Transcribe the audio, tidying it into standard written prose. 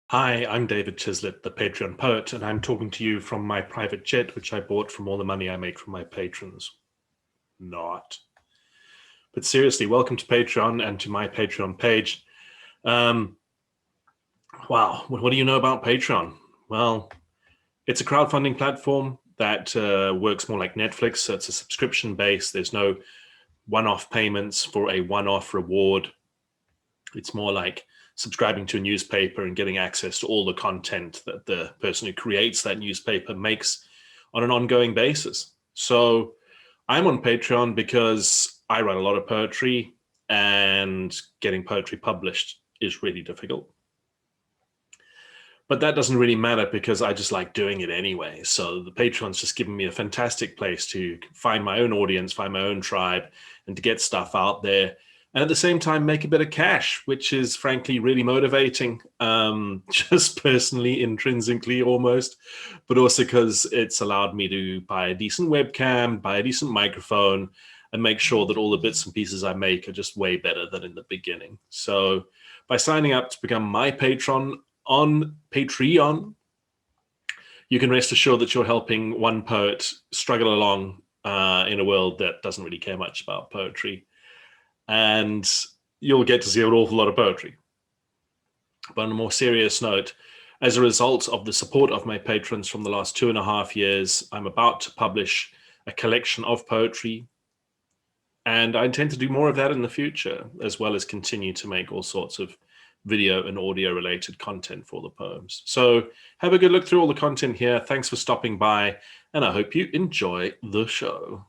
Hi, I'm David Chislett, the Patreon poet, and I'm talking to you from my private jet, which I bought from all the money I make from my patrons. Not. But seriously, welcome to Patreon and to my Patreon page. Um, wow, what do you know about Patreon? Well, it's a crowdfunding platform that works more like Netflix, so it's a subscription base. There's no one-off payments for a one-off reward. It's more like subscribing to a newspaper and getting access to all the content that the person who creates that newspaper makes on an ongoing basis. So I'm on Patreon because I write a lot of poetry, and getting poetry published is really difficult. But that doesn't really matter because I just like doing it anyway. So the Patreon's just given me a fantastic place to find my own audience, find my own tribe, and to get stuff out there. And at the same time, make a bit of cash, which is frankly really motivating, just personally, intrinsically almost, but also because it's allowed me to buy a decent webcam, buy a decent microphone, and make sure that all the bits and pieces I make are just way better than in the beginning. So by signing up to become my patron on Patreon, you can rest assured that you're helping one poet struggle along in a world that doesn't really care much about poetry. And you'll get to see an awful lot of poetry. But on a more serious note, as a result of the support of my patrons from the last 2.5 years, I'm about to publish a collection of poetry. And I intend to do more of that in the future, as well as continue to make all sorts of video and audio related content for the poems. So have a good look through all the content here. Thanks for stopping by, and I hope you enjoy the show.